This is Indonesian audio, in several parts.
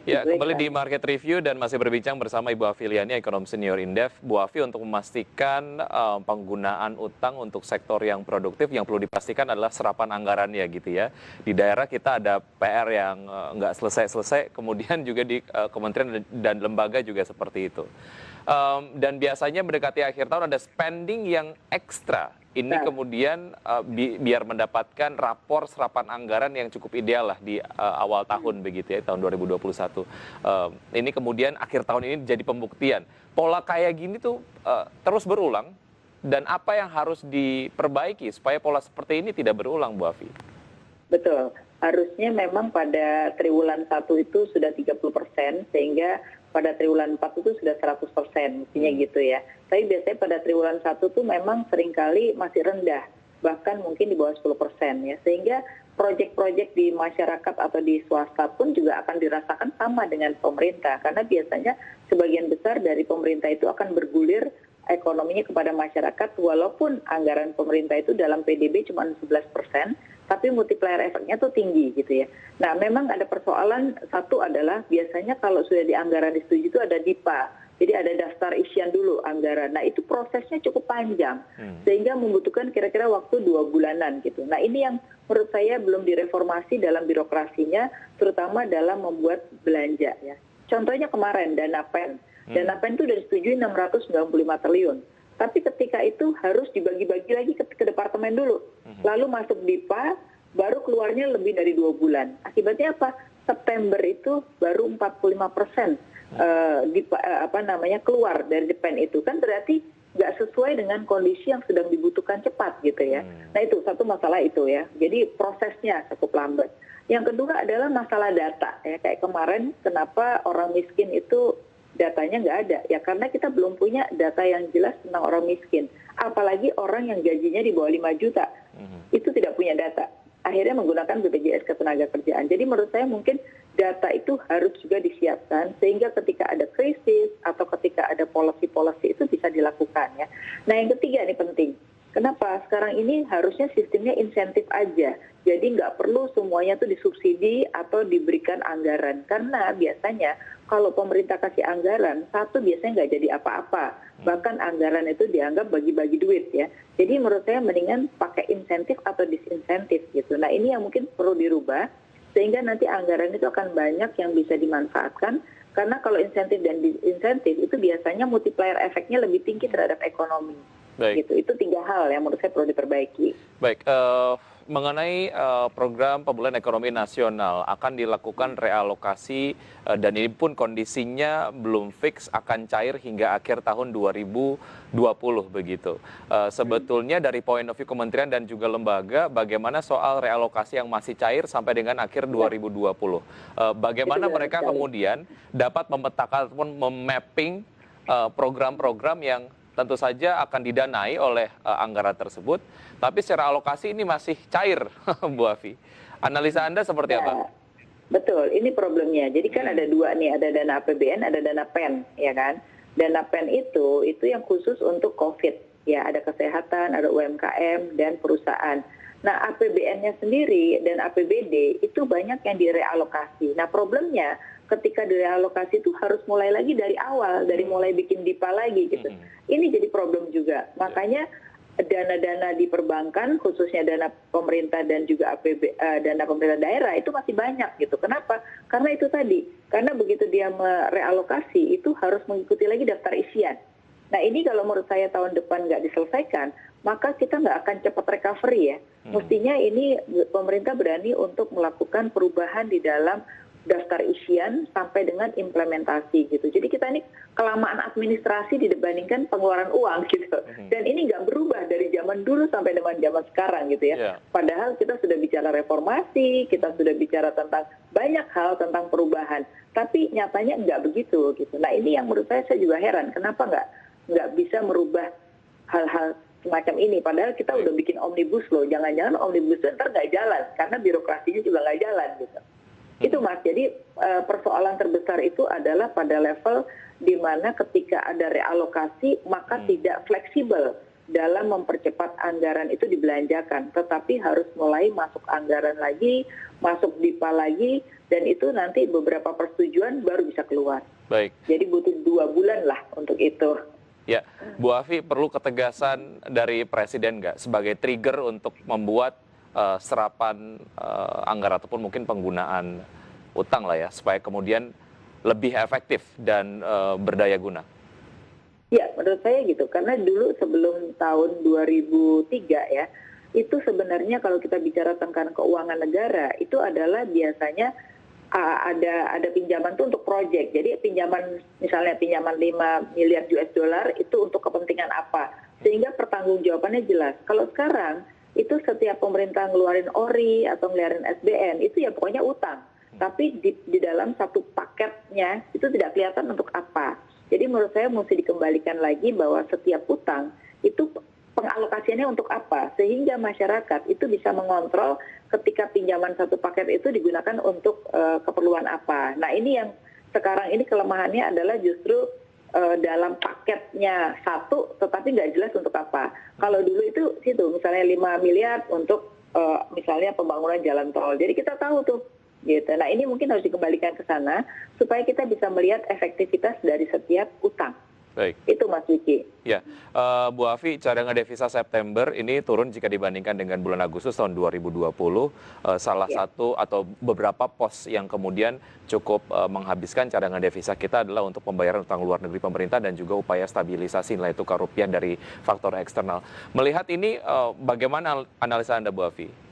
Ya, gitu ya kembali Kak. di Market Review dan masih berbincang bersama Ibu Afiliani, ekonom senior Indef. Bu Afi, untuk memastikan penggunaan utang untuk sektor yang produktif, yang perlu dipastikan adalah serapan anggarannya gitu ya. Di daerah kita ada PR yang nggak selesai-selesai, kemudian juga di kementerian dan lembaga juga seperti itu. Dan biasanya mendekati akhir tahun ada spending yang ekstra. Ini Nah, kemudian biar mendapatkan rapor serapan anggaran yang cukup ideal lah di awal tahun begitu ya, tahun 2021. Ini kemudian akhir tahun ini jadi pembuktian. Pola kayak gini tuh terus berulang, dan apa yang harus diperbaiki supaya pola seperti ini tidak berulang, Bu Afi? betul. Harusnya memang pada triwulan 1 itu sudah 30%, sehingga pada triwulan 4 itu sudah 100%, mestinya gitu ya. Tapi biasanya pada triwulan 1 tuh memang seringkali masih rendah, bahkan mungkin di bawah 10% ya. Sehingga proyek-proyek di masyarakat atau di swasta pun juga akan dirasakan sama dengan pemerintah. Karena biasanya sebagian besar dari pemerintah itu akan bergulir ekonominya kepada masyarakat, walaupun anggaran pemerintah itu dalam PDB cuma 11%, tapi multiplier efeknya tuh tinggi gitu ya. Nah, memang ada persoalan, satu adalah biasanya kalau sudah di anggaran disetujui itu ada DIPA. Jadi ada daftar isian dulu anggaran. Nah, itu prosesnya cukup panjang, sehingga membutuhkan kira-kira waktu 2 bulanan gitu. Nah, ini yang menurut saya belum direformasi dalam birokrasinya, terutama dalam membuat belanja ya. Contohnya kemarin Dana PEN. Dana PEN itu sudah disetujui 695 triliun. Tapi ketika itu harus dibagi-bagi lagi ke departemen dulu. Lalu masuk DIPA, baru keluarnya lebih dari 2 bulan. Akibatnya apa? September itu baru 45% keluar dari PEN itu. Kan berarti nggak sesuai dengan kondisi yang sedang dibutuhkan cepat gitu ya. Nah, itu satu masalah itu ya. Jadi prosesnya cukup lambat. Yang kedua adalah masalah data ya. Kayak kemarin kenapa orang miskin itu datanya nggak ada, ya karena kita belum punya data yang jelas tentang orang miskin. Apalagi orang yang gajinya di bawah 5 juta, itu tidak punya data. Akhirnya menggunakan BPJS Ketenagakerjaan. Jadi menurut saya mungkin data itu harus juga disiapkan, sehingga ketika ada krisis atau ketika ada policy-policy itu bisa dilakukan ya. Nah, yang ketiga ini penting. Kenapa? Sekarang ini harusnya sistemnya insentif aja. Jadi nggak perlu semuanya tuh disubsidi atau diberikan anggaran. Karena biasanya kalau pemerintah kasih anggaran, satu biasanya nggak jadi apa-apa. Bahkan anggaran itu dianggap bagi-bagi duit ya. Jadi menurut saya mendingan pakai insentif atau disinsentif gitu. Nah, ini yang mungkin perlu dirubah, sehingga nanti anggaran itu akan banyak yang bisa dimanfaatkan. Karena kalau insentif dan disinsentif itu biasanya multiplier efeknya lebih tinggi terhadap ekonomi. Baik. Gitu. Itu 3 hal yang menurut saya perlu diperbaiki. Baik, mengenai program pemulihan ekonomi nasional akan dilakukan realokasi, dan ini pun kondisinya belum fix, akan cair hingga akhir tahun 2020 begitu. Sebetulnya dari point of view kementerian dan juga lembaga, bagaimana soal realokasi yang masih cair sampai dengan akhir 2020? Bagaimana mereka kemudian dapat memetakan ataupun memapping program-program yang tentu saja akan didanai oleh anggaran tersebut, tapi secara alokasi ini masih cair, Bu Afi. Analisa Anda seperti apa? Ya, betul, ini problemnya. Jadi kan ada 2 nih, ada dana APBN, ada dana PEN, ya kan? Dana PEN itu yang khusus untuk COVID, ya ada kesehatan, ada UMKM, dan perusahaan. Nah, APBN-nya sendiri dan APBD itu banyak yang direalokasi. Nah, problemnya ketika direalokasi itu harus mulai lagi dari awal, dari mulai bikin DIPA lagi gitu. Ini jadi problem juga. Makanya dana-dana di perbankan, khususnya dana pemerintah dan juga dana pemerintah daerah itu masih banyak gitu. Kenapa? Karena itu tadi, karena begitu dia merealokasi itu harus mengikuti lagi daftar isian. Nah, ini kalau menurut saya tahun depan nggak diselesaikan, maka kita nggak akan cepat recovery ya. Mestinya ini pemerintah berani untuk melakukan perubahan di dalam daftar isian sampai dengan implementasi gitu. Jadi kita ini kelamaan administrasi dibandingkan pengeluaran uang gitu. Dan ini nggak berubah dari zaman dulu sampai dengan zaman sekarang gitu ya. Padahal kita sudah bicara reformasi, kita sudah bicara tentang banyak hal tentang perubahan. Tapi nyatanya nggak begitu gitu. Nah, ini yang menurut saya juga heran. Kenapa nggak bisa merubah hal-hal semacam ini? Padahal kita udah bikin omnibus law. Jangan-jangan omnibus law ntar nggak jalan karena birokrasinya juga nggak jalan gitu. Itu Mas, jadi persoalan terbesar itu adalah pada level di mana ketika ada realokasi maka tidak fleksibel. dalam mempercepat anggaran itu dibelanjakan, tetapi harus mulai masuk anggaran lagi, masuk DIPA lagi, dan itu nanti beberapa persetujuan baru bisa keluar. Baik. Jadi butuh 2 bulan lah untuk itu. Ya, Bu Afi, perlu ketegasan dari Presiden nggak sebagai trigger untuk membuat serapan anggaran ataupun mungkin penggunaan utang lah ya, supaya kemudian lebih efektif dan berdaya guna? Ya, menurut saya gitu. Karena dulu sebelum tahun 2003 ya, itu sebenarnya kalau kita bicara tentang keuangan negara, itu adalah biasanya ada pinjaman tuh untuk proyek. Jadi pinjaman, misalnya pinjaman 5 miliar US dollar itu untuk kepentingan apa. Sehingga pertanggungjawabannya jelas. Kalau sekarang, itu setiap pemerintah ngeluarin ORI atau ngeluarin SBN, itu ya pokoknya utang. Tapi di dalam satu paketnya, itu tidak kelihatan untuk apa. Jadi menurut saya mesti dikembalikan lagi bahwa setiap utang itu pengalokasiannya untuk apa, sehingga masyarakat itu bisa mengontrol ketika pinjaman satu paket itu digunakan untuk keperluan apa. Nah ini yang sekarang ini kelemahannya adalah justru dalam paketnya satu, tetapi nggak jelas untuk apa. Kalau dulu itu situ misalnya 5 miliar untuk misalnya pembangunan jalan tol, jadi kita tahu tuh. Gitu. Nah ini mungkin harus dikembalikan ke sana supaya kita bisa melihat efektivitas dari setiap utang. Baik. Itu Mas Wiki. Ya, Bu Afi, cadangan devisa September ini turun jika dibandingkan dengan bulan Agustus tahun 2020. Salah satu atau beberapa pos yang kemudian cukup menghabiskan cadangan devisa kita adalah untuk pembayaran utang luar negeri pemerintah dan juga upaya stabilisasi nilai tukar rupiah dari faktor eksternal. Melihat ini, bagaimana analisa Anda, Bu Afi?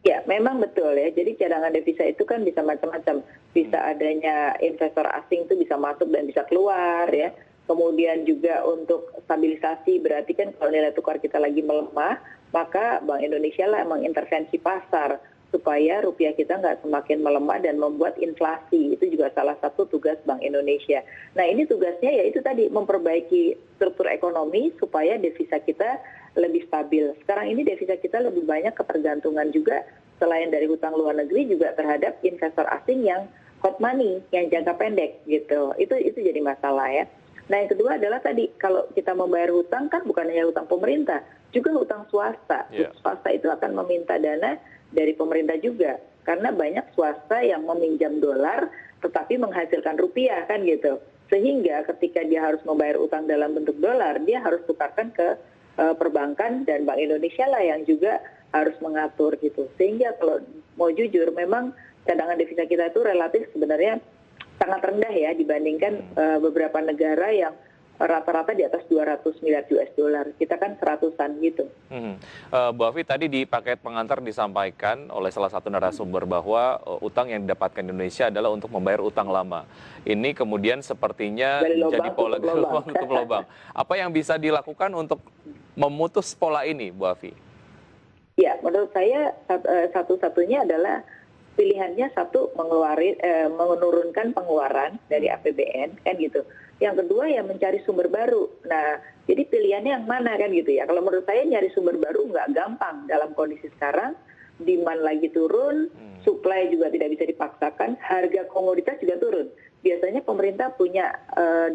Ya, memang betul ya. Jadi cadangan devisa itu kan bisa macam-macam. Bisa adanya investor asing itu bisa masuk dan bisa keluar ya. Kemudian juga untuk stabilisasi, berarti kan kalau nilai tukar kita lagi melemah, maka Bank Indonesia lah emang intervensi pasar supaya rupiah kita nggak semakin melemah dan membuat inflasi. Itu juga salah satu tugas Bank Indonesia. Nah ini tugasnya ya itu tadi, memperbaiki struktur ekonomi supaya devisa kita lebih stabil. Sekarang ini devisa kita lebih banyak ketergantungan juga selain dari hutang luar negeri juga terhadap investor asing yang hot money, yang jangka pendek gitu. Itu jadi masalah ya. Nah yang kedua adalah tadi kalau kita membayar hutang kan bukan hanya hutang pemerintah, juga hutang swasta. Yeah. Swasta itu akan meminta dana dari pemerintah juga karena banyak swasta yang meminjam dolar tetapi menghasilkan rupiah kan gitu. Sehingga ketika dia harus membayar utang dalam bentuk dolar, dia harus tukarkan ke perbankan dan Bank Indonesia lah yang juga harus mengatur gitu. Sehingga kalau mau jujur memang cadangan devisa kita itu relatif sebenarnya sangat rendah ya dibandingkan beberapa negara yang rata-rata di atas 200 miliar US dollar. Kita kan 100-an gitu. Bu Afi, tadi di paket pengantar disampaikan oleh salah satu narasumber bahwa utang yang didapatkan Indonesia adalah untuk membayar utang lama. Ini kemudian sepertinya jadi pola tutup lubang. Apa yang bisa dilakukan untuk memutus pola ini, Bu Afi? Ya, menurut saya satu-satunya adalah pilihannya satu menurunkan pengeluaran dari APBN kan gitu. Yang kedua ya mencari sumber baru. Nah, jadi pilihannya yang mana kan gitu ya. Kalau menurut saya nyari sumber baru nggak gampang dalam kondisi sekarang. Demand lagi turun, supply juga tidak bisa dipaksakan, harga komoditas juga turun. Biasanya pemerintah punya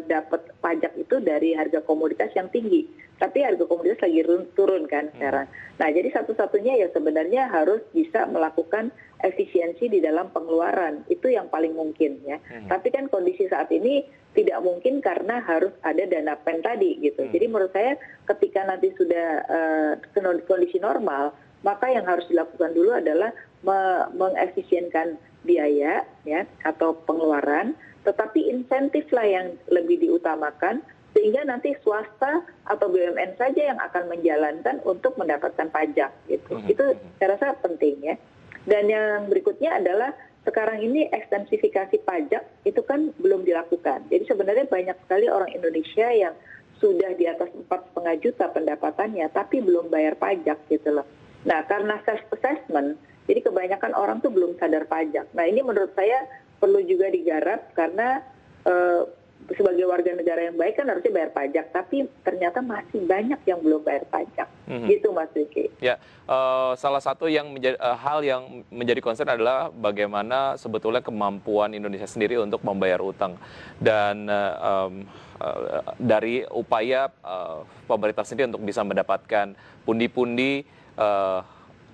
dapat pajak itu dari harga komoditas yang tinggi. Tapi harga komoditas lagi turun kan sekarang. Nah, jadi satu-satunya ya sebenarnya harus bisa melakukan efisiensi di dalam pengeluaran. Itu yang paling mungkin ya. Tapi kan kondisi saat ini tidak mungkin karena harus ada dana pen tadi gitu. Jadi menurut saya ketika nanti sudah kondisi normal, maka yang harus dilakukan dulu adalah mengefisienkan biaya ya atau pengeluaran, tetapi insentif lah yang lebih diutamakan sehingga nanti swasta atau BUMN saja yang akan menjalankan untuk mendapatkan pajak gitu. Itu saya rasa penting ya. Dan yang berikutnya adalah sekarang ini ekstensifikasi pajak itu kan belum dilakukan. Jadi sebenarnya banyak sekali orang Indonesia yang sudah di atas 4,5 juta pendapatannya tapi belum bayar pajak gitu loh. Nah, karena self-assessment, jadi kebanyakan orang tuh belum sadar pajak. Nah, ini menurut saya perlu juga digarap karena sebagai warga negara yang baik kan harusnya bayar pajak, tapi ternyata masih banyak yang belum bayar pajak. Gitu Mas Vicky. Ya, salah satu yang hal yang menjadi concern adalah bagaimana sebetulnya kemampuan Indonesia sendiri untuk membayar utang. Dan dari upaya pemerintah sendiri untuk bisa mendapatkan pundi-pundi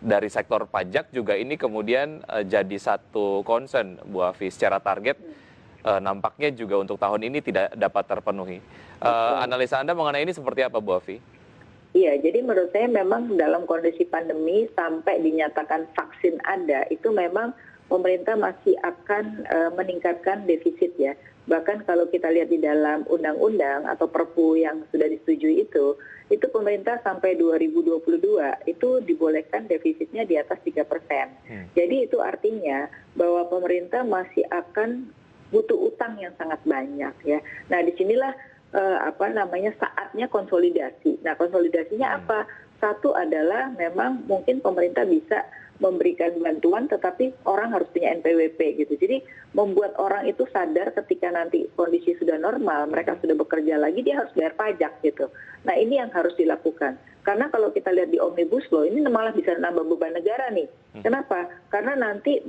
dari sektor pajak juga ini kemudian jadi satu concern Bu Afi. Secara target nampaknya juga untuk tahun ini tidak dapat terpenuhi. Analisa Anda mengenai ini seperti apa Bu Afi? Iya, jadi menurut saya memang dalam kondisi pandemi sampai dinyatakan vaksin ada, itu memang pemerintah masih akan meningkatkan defisit ya. Bahkan kalau kita lihat di dalam undang-undang atau perpu yang sudah disetujui itu pemerintah sampai 2022 itu dibolehkan defisitnya di atas 3%. Jadi itu artinya bahwa pemerintah masih akan butuh utang yang sangat banyak ya. Nah, disinilah saatnya konsolidasi. Nah, konsolidasinya apa? Satu adalah memang mungkin pemerintah bisa memberikan bantuan, tetapi orang harus punya NPWP gitu. Jadi membuat orang itu sadar ketika nanti kondisi sudah normal, mereka sudah bekerja lagi, dia harus bayar pajak gitu. Nah, ini yang harus dilakukan. Karena kalau kita lihat di Omnibus Law, ini malah bisa nambah beban negara nih. Kenapa? Karena nanti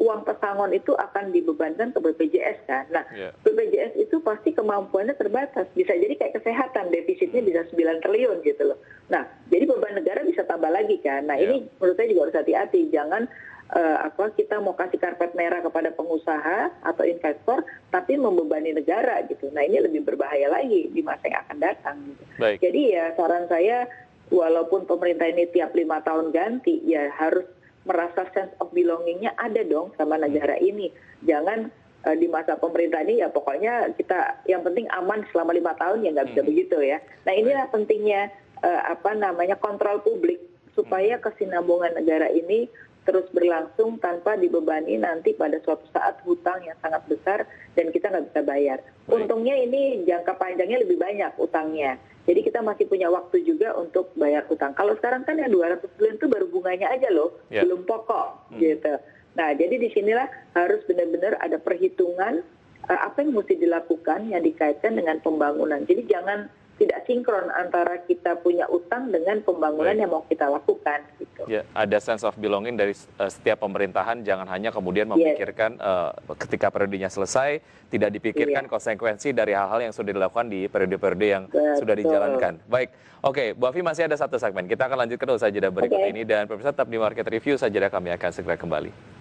uang pesangon itu akan dibebankan ke BPJS kan. Nah, BPJS itu pasti kemampuannya terbatas. Bisa jadi kayak kesehatan, defisitnya bisa 9 triliun gitu loh. Nah, jadi beban negara bisa tambah lagi kan. Nah, ini menurut saya juga harus hati-hati. Jangan kita mau kasih karpet merah kepada pengusaha atau investor, tapi membebani negara gitu. Nah, ini lebih berbahaya lagi di masa yang akan datang. Gitu. Jadi ya saran saya, walaupun pemerintah ini tiap 5 tahun ganti, ya harus merasa sense of belonging-nya ada dong sama negara ini. Jangan di masa pemerintah ini ya pokoknya kita yang penting aman selama 5 tahun, ya nggak bisa begitu ya. Nah, inilah pentingnya kontrol publik supaya kesinambungan negara ini terus berlangsung tanpa dibebani nanti pada suatu saat hutang yang sangat besar dan kita nggak bisa bayar. Untungnya ini jangka panjangnya lebih banyak utangnya. Jadi kita masih punya waktu juga untuk bayar hutang. Kalau sekarang kan yang 200 triliun itu baru bunganya aja loh, belum pokok gitu. Nah, jadi disinilah harus benar-benar ada perhitungan apa yang mesti dilakukan yang dikaitkan dengan pembangunan. Jadi jangan tidak sinkron antara kita punya utang dengan pembangunan yang mau kita lakukan. Gitu. Ya, ada sense of belonging dari setiap pemerintahan, jangan hanya kemudian memikirkan ketika periodenya selesai, tidak dipikirkan konsekuensi dari hal-hal yang sudah dilakukan di periode-periode yang sudah dijalankan. Baik, oke, Bu Afi masih ada satu segmen, kita akan lanjutkan usai jeda berikut ini, dan pemirsa tetap di Market Review, saja kami akan segera kembali.